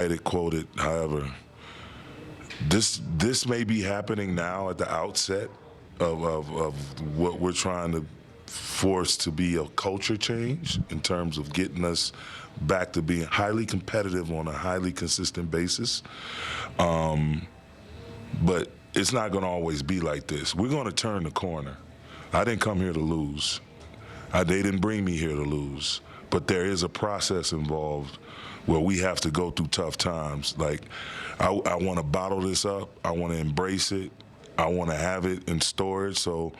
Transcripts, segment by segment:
It quoted, however, this may be happening now at the outset of what we're trying to force to be a culture change in terms of getting us back to being highly competitive on a highly consistent basis. But it's not going to always be like this. We're going to turn the corner. I didn't come here to lose. They didn't bring me here to lose. But there is a process involved where we have to go through tough times. Like, I want to bottle this up. I want to embrace it. I want to have it in storage so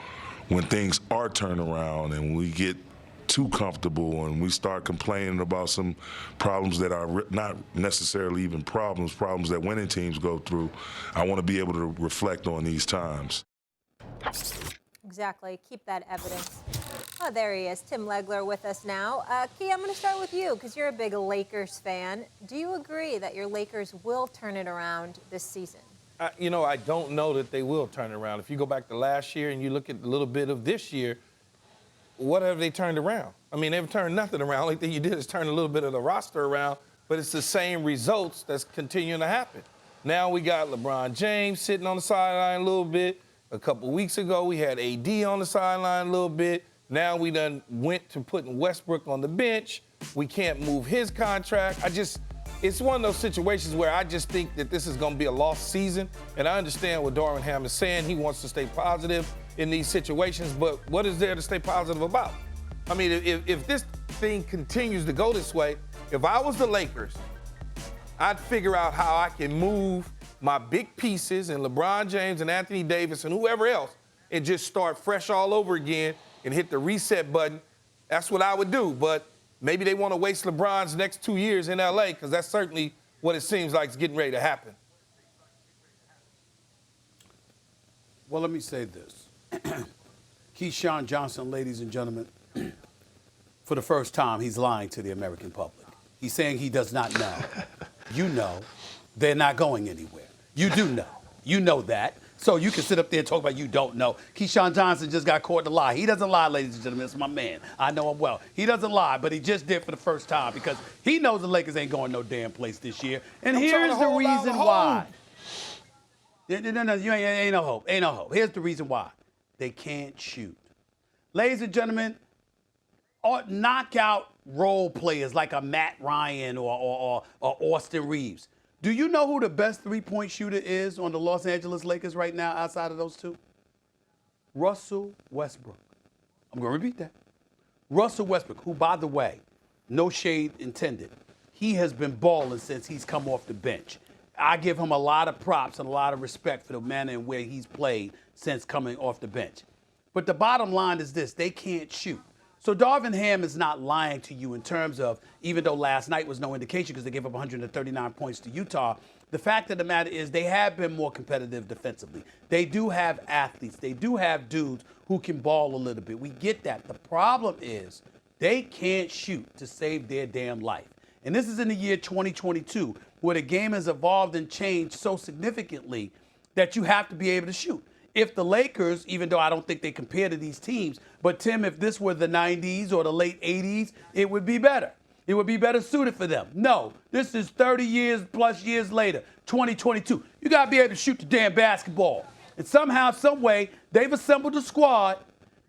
when things are turned around and we get too comfortable and we start complaining about some problems that are not necessarily even problems that winning teams go through, I want to be able to reflect on these times. Exactly. Keep that evidence. Oh, there he is, Tim Legler with us now. Key, I'm going to start with you because you're a big Lakers fan. Do you agree that your Lakers will turn it around this season? I don't know that they will turn it around. If you go back to last year and you look at a little bit of this year, what have they turned around? I mean, they've turned nothing around. The only thing you did is turn a little bit of the roster around, but it's the same results that's continuing to happen. Now we got LeBron James sitting on the sideline a little bit. A couple weeks ago, we had AD on the sideline a little bit. Now we done went to putting Westbrook on the bench. We can't move his contract. It's one of those situations where I just think that this is going to be a lost season. And I understand what Darvin Ham is saying. He wants to stay positive in these situations. But what is there to stay positive about? I mean, if this thing continues to go this way, if I was the Lakers, I'd figure out how I can move my big pieces and LeBron James and Anthony Davis and whoever else and just start fresh all over again and hit the reset button. That's what I would do. But maybe they want to waste LeBron's next 2 years in L.A. because that's certainly what it seems like is getting ready to happen. Well, let me say this. Keyshawn Johnson, ladies and gentlemen, for the first time, he's lying to the American public. He's saying he does not know. You know they're not going anywhere. You do know. You know that. So you can sit up there and talk about you don't know. Keyshawn Johnson just got caught in a lie. He doesn't lie, ladies and gentlemen. It's my man. I know him well. He doesn't lie, but he just did for the first time because he knows the Lakers ain't going no damn place this year. And here's the reason why. No, you ain't no hope. Ain't no hope. Here's the reason why. They can't shoot. Ladies and gentlemen, knockout role players like a Matt Ryan or Austin Reeves. Do you know who the best three-point shooter is on the Los Angeles Lakers right now outside of those two? Russell Westbrook. I'm going to repeat that. Russell Westbrook, who, by the way, no shade intended, he has been balling since he's come off the bench. I give him a lot of props and a lot of respect for the manner in where he's played since coming off the bench. But the bottom line is this, they can't shoot. So Darvin Ham is not lying to you in terms of, even though last night was no indication because they gave up 139 points to Utah, the fact of the matter is they have been more competitive defensively. They do have athletes. They do have dudes who can ball a little bit. We get that. The problem is they can't shoot to save their damn life. And this is in the year 2022 where the game has evolved and changed so significantly that you have to be able to shoot. If the Lakers, even though I don't think they compare to these teams, but Tim, if this were the 90s or the late 80s, it would be better. It would be better suited for them. No, this is 30 years plus years later, 2022. You got to be able to shoot the damn basketball. And somehow, some way, they've assembled a squad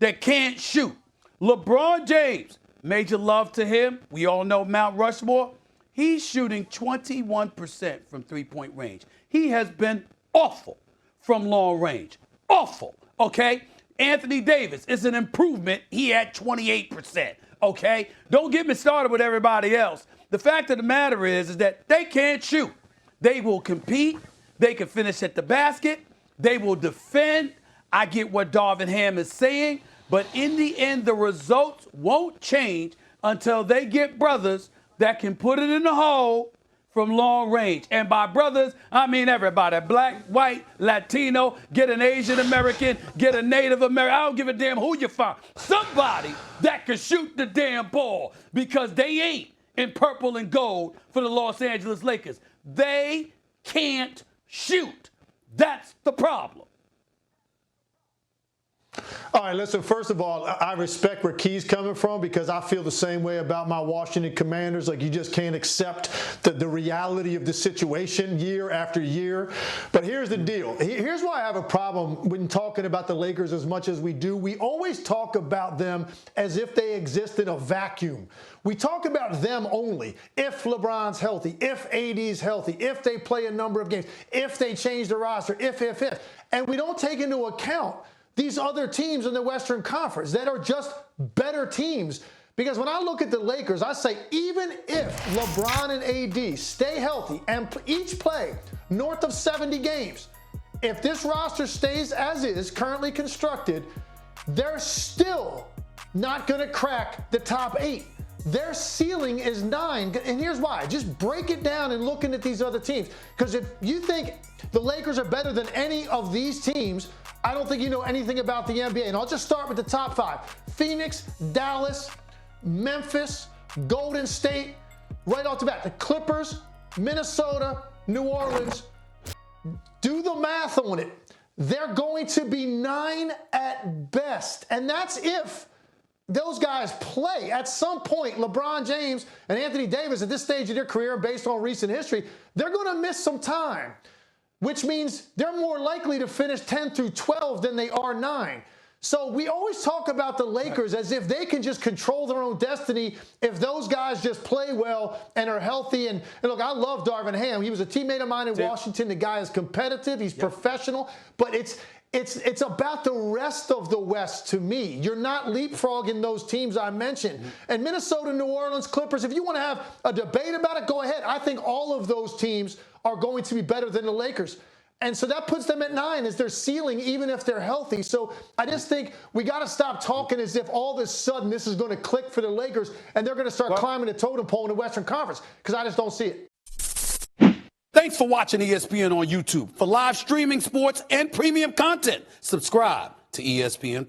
that can't shoot. LeBron James, major love to him. We all know Mount Rushmore. He's shooting 21% from three-point range. He has been awful from long range. Awful, okay? Anthony Davis is an improvement. He had 28%, okay? Don't get me started with everybody else. The fact of the matter is that they can't shoot. They will compete. They can finish at the basket. They will defend. I get what Darvin Ham is saying, but in the end, the results won't change until they get brothers that can put it in the hole from long range. And by brothers, I mean everybody. Black, white, Latino, get an Asian American, get a Native American. I don't give a damn who you find. Somebody that can shoot the damn ball because they ain't in purple and gold for the Los Angeles Lakers. They can't shoot. That's the problem. All right, listen, first of all, I respect where Key's coming from because I feel the same way about my Washington Commanders. Like, you just can't accept the reality of the situation year after year. But here's the deal. Here's why I have a problem when talking about the Lakers as much as we do. We always talk about them as if they exist in a vacuum. We talk about them only if LeBron's healthy, if AD's healthy, if they play a number of games, if they change the roster, if. And we don't take into account these other teams in the Western Conference that are just better teams. Because when I look at the Lakers, I say even if LeBron and AD stay healthy and each play north of 70 games, if this roster stays as is, currently constructed, they're still not going to crack the top 8. Their ceiling is 9. And here's why. Just break it down and looking at these other teams. Because if you think the Lakers are better than any of these teams, I don't think you know anything about the NBA. And I'll just start with the top 5. Phoenix, Dallas, Memphis, Golden State, right off the bat. The Clippers, Minnesota, New Orleans. Do the math on it. They're going to be 9 at best. And that's if those guys play. At some point, LeBron James and Anthony Davis at this stage of their career, based on recent history, they're going to miss some time, which means they're more likely to finish 10 through 12 than they are 9. So we always talk about the Lakers as if they can just control their own destiny if those guys just play well and are healthy. And look, I love Darvin Ham. He was a teammate of mine in Washington. The guy is competitive. He's professional. But it's about the rest of the West to me. You're not leapfrogging those teams I mentioned. And Minnesota, New Orleans, Clippers, if you want to have a debate about it, go ahead. I think all of those teams are going to be better than the Lakers. And so that puts them at 9 as their ceiling, even if they're healthy. So I just think we got to stop talking as if all of a sudden this is going to click for the Lakers and they're going to start climbing the totem pole in the Western Conference, because I just don't see it. Thanks for watching ESPN on YouTube. For live streaming sports and premium content, subscribe to ESPN+.